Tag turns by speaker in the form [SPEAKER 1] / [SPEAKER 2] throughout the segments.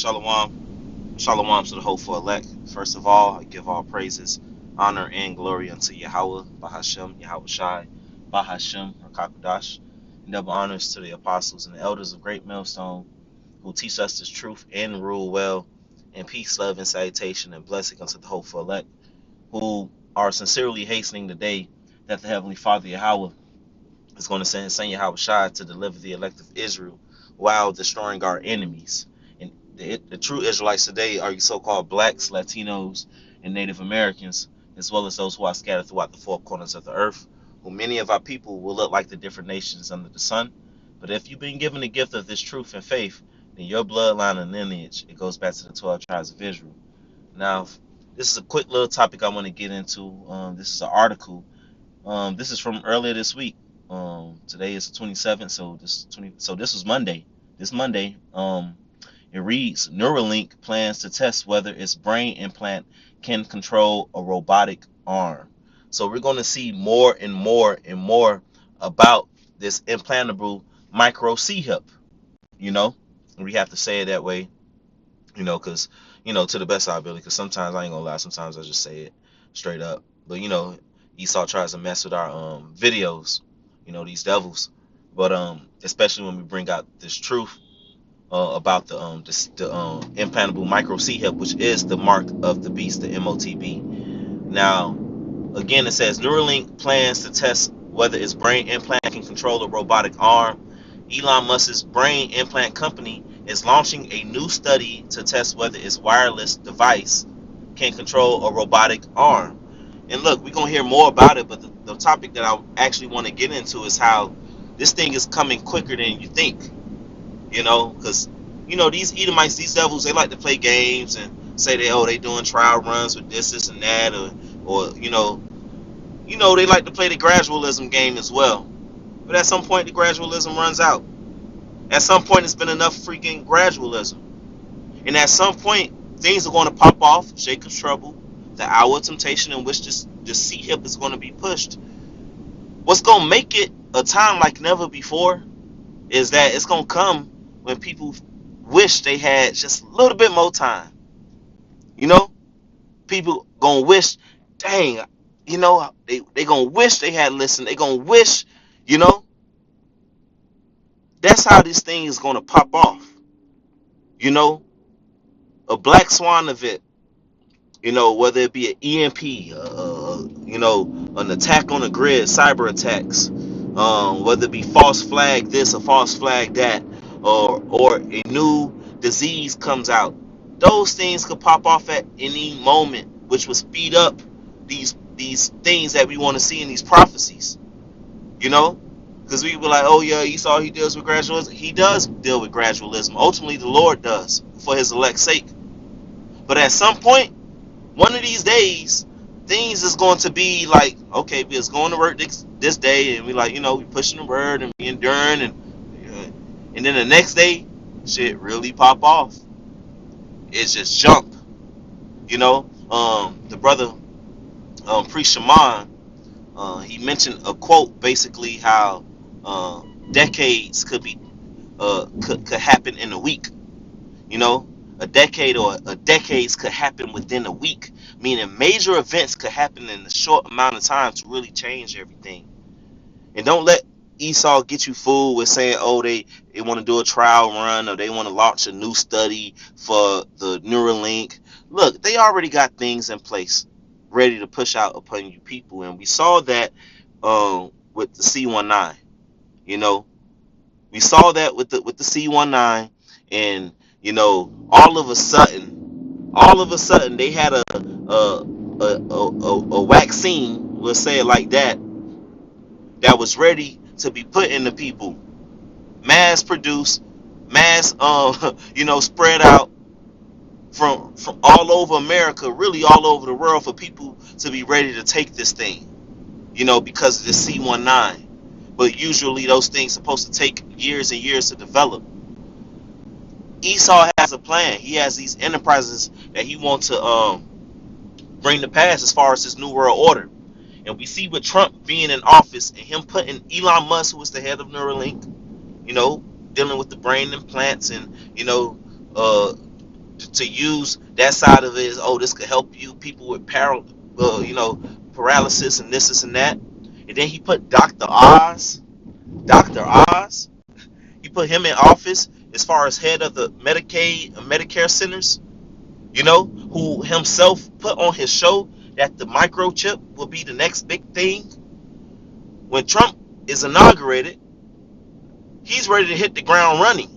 [SPEAKER 1] Shalom, shalom to the hopeful elect. First of all, I give all praises, honor, and glory unto Yahweh, Bahashem, Yahweh Shai, Bahashem, Rakakudash. And double honors to the apostles and the elders of Great Millstone who teach us this truth and rule well. And peace, love, and salutation and blessing unto the hopeful elect who are sincerely hastening the day that the Heavenly Father Yahweh is going to send Yahweh Shai to deliver the elect of Israel while destroying our enemies. And the true Israelites today are your so-called blacks, Latinos, and Native Americans, as well as those who are scattered throughout the four corners of the earth, who many of our people will look like the different nations under the sun. But if you've been given the gift of this truth and faith, then your bloodline and lineage, it goes back to the 12 tribes of Israel. Now, this is a quick little topic I want to get into. This is an article. This is from earlier this week. Today is the 27th, so this was Monday. This Monday, it reads: Neuralink plans to test whether its brain implant can control a robotic arm. So we're going to see more and more and more about this implantable micro C hip. You know, we have to say it that way. Because to the best of our ability. Because sometimes I ain't gonna lie, sometimes I just say it straight up. But Esau tries to mess with our videos. These devils. But especially when we bring out this truth about the implantable micro C hip, which is the mark of the beast, the MOTB. Now, again, it says Neuralink plans to test whether its brain implant can control a robotic arm. Elon Musk's brain implant company is launching a new study to test whether its wireless device can control a robotic arm. And look, we're going to hear more about it, but the topic that I actually want to get into is how this thing is coming quicker than you think. Because, these Edomites, these devils, they like to play games and say they doing trial runs with this and that, or they like to play the gradualism game as well. But at some point, the gradualism runs out. At some point, it's been enough freaking gradualism. And at some point, things are going to pop off. Jacob's trouble, the hour of temptation in which this C hip is going to be pushed. What's going to make it a time like never before is that it's going to come when people wish they had just a little bit more time. People going to wish, dang, they going to wish they had listened. They going to wish, that's how this thing is going to pop off. A black swan event, whether it be an EMP, an attack on the grid, cyber attacks, whether it be false flag this or false flag that, or a new disease comes out. Those things could pop off at any moment, which would speed up these things that we want to see in these prophecies. Because we were like, oh yeah, Esau, he deals with gradualism. He does deal with gradualism. Ultimately, the Lord does for his elect's sake. But at some point, one of these days, things is going to be like, okay, we just going to work this day, and we like, we pushing the word and we enduring, and then the next day, shit really pop off. It's just jump. The brother, Priest Shaman, he mentioned a quote, basically how decades could happen in a week. A decade or a decades could happen within a week, meaning major events could happen in a short amount of time to really change everything. And don't let Esau get you fooled with saying, oh, they want to do a trial run, or they want to launch a new study for the Neuralink. Look, they already got things in place ready to push out upon you people, and we saw that with the C-19. We saw that with the C-19, and all of a sudden they had a vaccine, we'll say it like that was ready to be put into people, mass produced, mass spread out from all over America, really all over the world, for people to be ready to take this thing, because of the C-19. But usually those things supposed to take years and years to develop. Esau has a plan. He has these enterprises that he wants to bring to pass as far as his new world order. And we see with Trump being in office and him putting Elon Musk, who was the head of Neuralink, dealing with the brain implants and, to use that side of it is, oh, this could help you people with paralysis and this and that. And then he put Dr. Oz. He put him in office as far as head of the Medicaid and Medicare centers. Who himself put on his show that the microchip will be the next big thing. When Trump is inaugurated, he's ready to hit the ground running.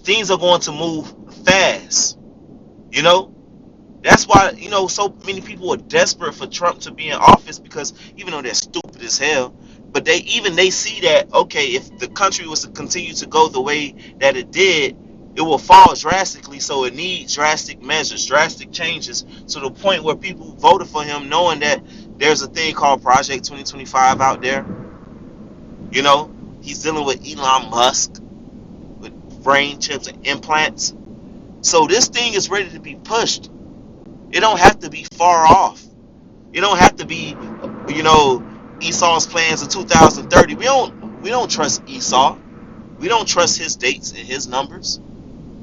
[SPEAKER 1] Things are going to move fast. You know, That's why, so many people are desperate for Trump to be in office, because even though they're stupid as hell, but they see that, okay, if the country was to continue to go the way that it did, it will fall drastically. So it needs drastic measures, drastic changes, to the point where people voted for him knowing that there's a thing called Project 2025 out there. You know, he's dealing with Elon Musk with brain chips and implants. So this thing is ready to be pushed. It don't have to be far off. It don't have to be, Esau's plans of 2030. We don't trust Esau. We don't trust his dates and his numbers.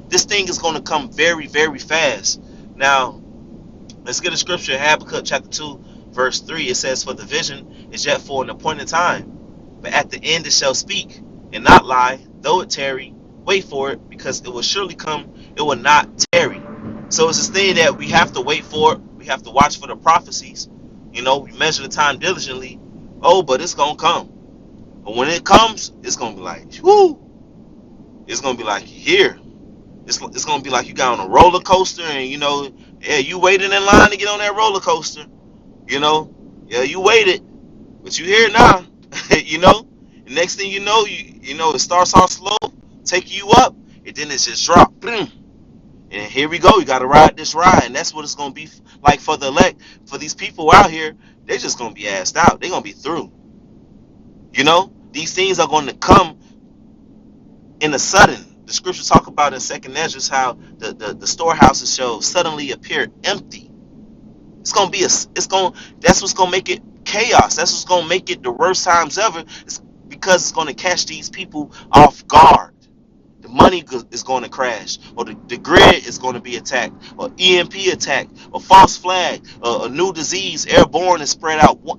[SPEAKER 1] This thing is going to come very, very fast. Now, let's get a scripture. Habakkuk chapter 2, verse 3. It says, "For the vision is yet for an appointed time, but at the end it shall speak and not lie. Though it tarry, wait for it, because it will surely come. It will not tarry." So it's this thing that we have to wait for. We have to watch for the prophecies. We measure the time diligently. Oh, but it's going to come. But when it comes, it's going to be like, whoo. It's going to be like here. It's going to be like you got on a roller coaster, and, yeah, you waited in line to get on that roller coaster. Yeah, you waited, but you here now. The next thing you know, it starts off slow, take you up, and then it's just drop. Boom. And here we go. You got to ride this ride. And that's what it's going to be like for the elect. For these people out here, they're just going to be assed out. They're going to be through. These things are going to come in a sudden. The scriptures talk about in 2nd Ezra how the storehouses shall suddenly appear empty. It's going to be that's what's going to make it chaos. That's what's going to make it the worst times ever. It's because it's going to catch these people off guard. The money is going to crash, or the grid is going to be attacked, or EMP attack, or false flag, a new disease, airborne, is spread out. One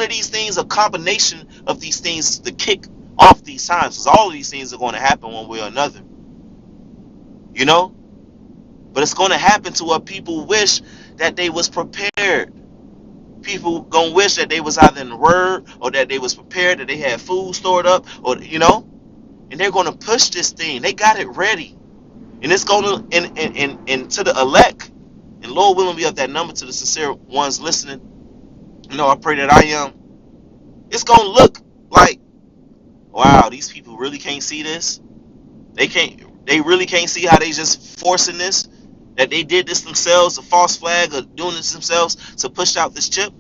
[SPEAKER 1] of these things, a combination of these things to kick off these times, because all of these things are going to happen one way or another. But it's going to happen to what people wish that they was prepared. People gonna wish that they was either in the word, or that they was prepared, that they had food stored up, or and they're going to push this thing. They got it ready. And it's going to, and to the elect, and Lord willing, be of that number, to the sincere ones listening. I pray that I am. It's going to look like, wow, these people really can't see this. They really can't see how they just forcing this, that they did this themselves, a false flag, or doing this themselves to push out this chip.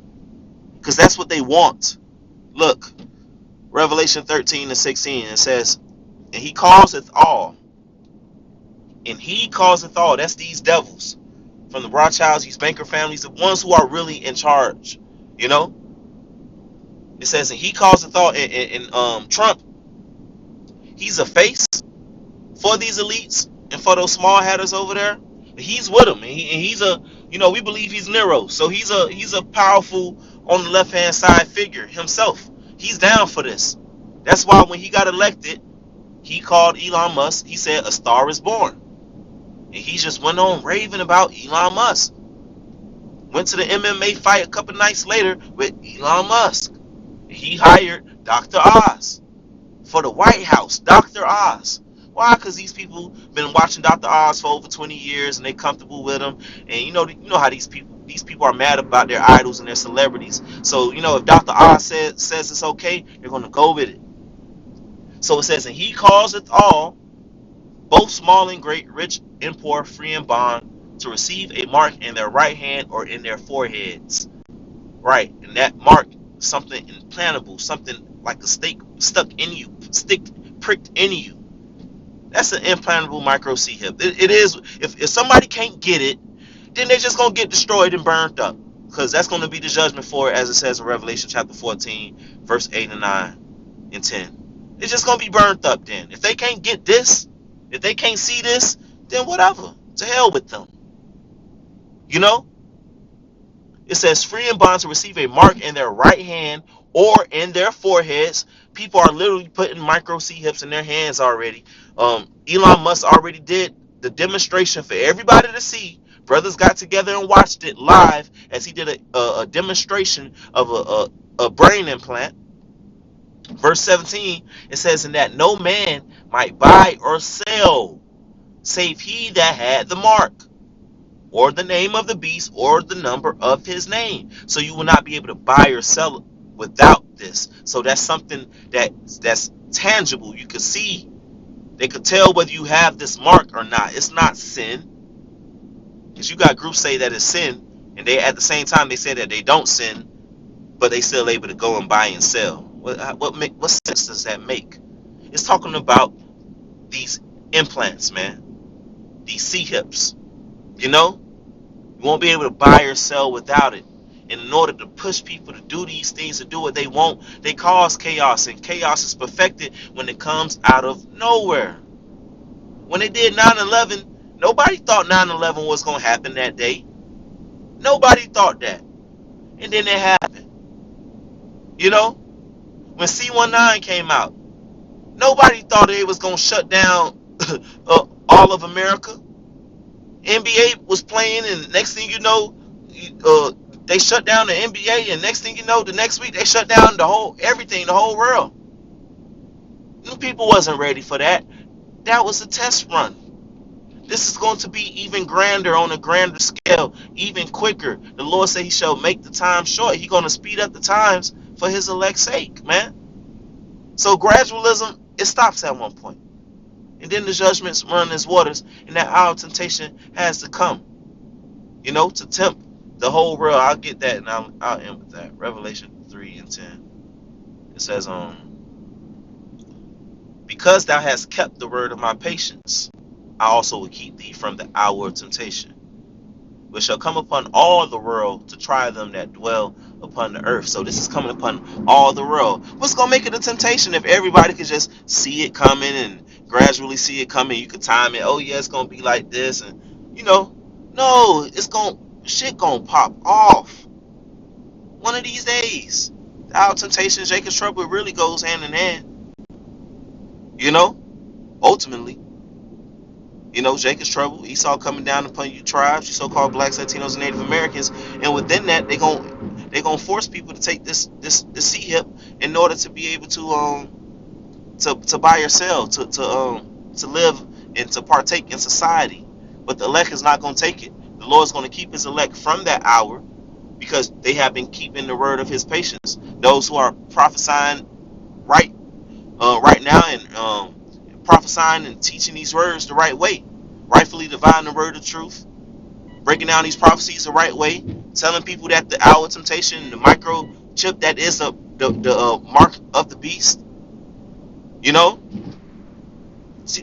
[SPEAKER 1] Because that's what they want. Look, Revelation 13:16, it says, "And he causeth all." And he causeth all. That's these devils from the Rothschilds, these banker families, the ones who are really in charge. It says, "And he causeth all." And Trump, he's a face for these elites and for those small hatters over there. He's with them, and he's a, we believe he's Nero, so he's a powerful on the left hand side figure himself. He's down for this. That's why when he got elected, he called Elon Musk. He said, "A star is born." And he just went on raving about Elon Musk. Went to the MMA fight a couple nights later with Elon Musk. He hired Dr. Oz for the White House. Dr. Oz. Why? Because these people been watching Dr. Oz for over 20 years, and they comfortable with him. And you know how these people are mad about their idols and their celebrities. So if Dr. Oz says it's okay, they're gonna go with it. So it says, "And he causeth all, both small and great, rich and poor, free and bond, to receive a mark in their right hand or in their foreheads." Right, and that mark, something implantable, something like a stake stuck in you, pricked in you. That's an implantable micro chip. It is. If somebody can't get it, then they're just gonna get destroyed and burned up, because that's gonna be the judgment for it, as it says in Revelation chapter 14, verse 8 and 9 and 10. It's just gonna be burned up. Then, if they can't get this, if they can't see this, then whatever. To hell with them. You know? It says free and bond to receive a mark in their right hand or in their foreheads. People are literally putting micro C hips in their hands already. Elon Musk already did the demonstration for everybody to see. Brothers got together and watched it live as he did a demonstration of a brain implant. Verse 17, it says, "In that no man might buy or sell, save he that had the mark, or the name of the beast, or the number of his name." So you will not be able to buy or sell without this. So that's something that's tangible. You could see. They could tell whether you have this mark or not. It's not sin, because you got groups say that it's sin, and they at the same time they say that they don't sin, but they still able to go and buy and sell. What sense does that make? It's talking about these implants, man. These C hips. You know, you won't be able to buy or sell without it. And in order to push people to do these things, to do what they want, they cause chaos. And chaos is perfected when it comes out of nowhere. When they did 9/11, nobody thought 9/11 was going to happen that day. Nobody thought that. And then it happened. You know, when C-19 came out, nobody thought it was going to shut down all of America. NBA was playing, and next thing you know, uh, they shut down the NBA, and next thing you know, the next week they shut down the whole everything, the whole world. People wasn't ready for that. That was a test run. This is going to be even grander, on a grander scale, even quicker. The Lord said He shall make the time short. He's going to speed up the times for His elect's sake, man. So gradualism, it stops at one point, and then the judgments run as waters, and that hour of temptation has to come. You know, to tempt the whole world. I'll get that, and I'll end with that. Revelation 3:10. It says, "Because thou hast kept the word of my patience, I also will keep thee from the hour of temptation, which shall come upon all the world to try them that dwell upon the earth." So this is coming upon all the world. What's gonna make it a temptation if everybody could just see it coming and gradually see it coming? You could time it. Oh yeah, it's gonna be like this, and no, shit gonna pop off one of these days. Our temptation, Jacob's trouble, it really goes hand in hand. Ultimately, Jacob's trouble, Esau coming down upon you tribes, you so-called blacks, Latinos, and Native Americans, and within that, they gonna force people to take this C hip in order to be able to buy or sell, to live and to partake in society. But the elect is not gonna take it. The Lord's gonna keep His elect from that hour, because they have been keeping the word of His patience. Those who are prophesying right now, and prophesying and teaching these words the right way, rightfully dividing the word of truth, breaking down these prophecies the right way, telling people that the hour of temptation, the microchip that is the mark of the beast,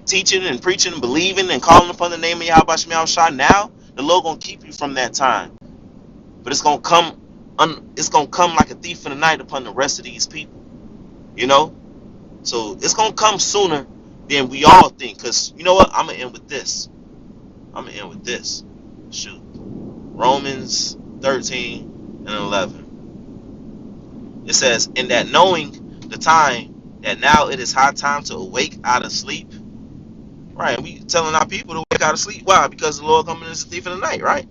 [SPEAKER 1] teaching and preaching and believing and calling upon the name of Yahweh Shem Shah. Now the Lord gonna keep you from that time, but it's gonna come like a thief in the night upon the rest of these people. So it's gonna come sooner than we all think. Cause you know what? I'm gonna end with this. Shoot, Romans 13:11. It says, "In that knowing the time, that now it is high time to awake out of sleep." Right, we telling our people to wake out of sleep. Why? Because the Lord coming as a thief in the night, right?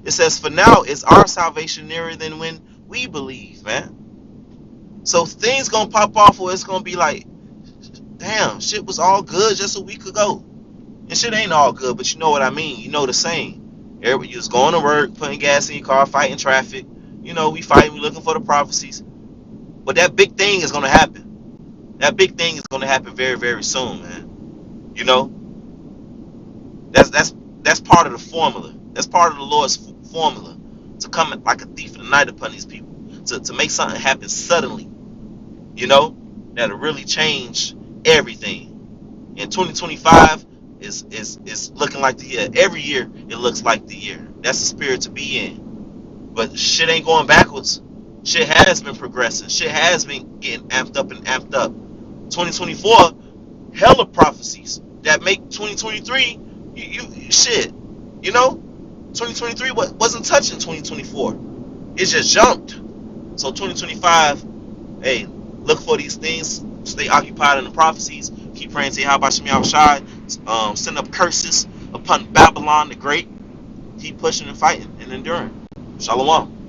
[SPEAKER 1] It says, "For now is our salvation nearer than when we believe," man. So things gonna pop off where it's gonna be like, damn, shit was all good just a week ago. And shit ain't all good, but you know what I mean. You know the saying. Everybody just going to work, putting gas in your car, fighting traffic. We fighting, we looking for the prophecies. But that big thing is gonna happen. That big thing is gonna happen very, very soon, man. That's part of the formula. That's part of the Lord's formula, to come like a thief in the night upon these people, to make something happen suddenly, that'll really change everything. And 2025 is looking like the year. Every year it looks like the year. That's the spirit to be in. But shit ain't going backwards. Shit has been progressing. Shit has been getting amped up and amped up. 2024, hella prophecies that make 2023, Shit. You know, 2023 wasn't touching 2024. It just jumped. So 2025, hey, look for these things. Stay occupied in the prophecies. Keep praying to Yahweh Shem Shai. Send up curses upon Babylon the Great. Keep pushing and fighting and enduring. Shalom.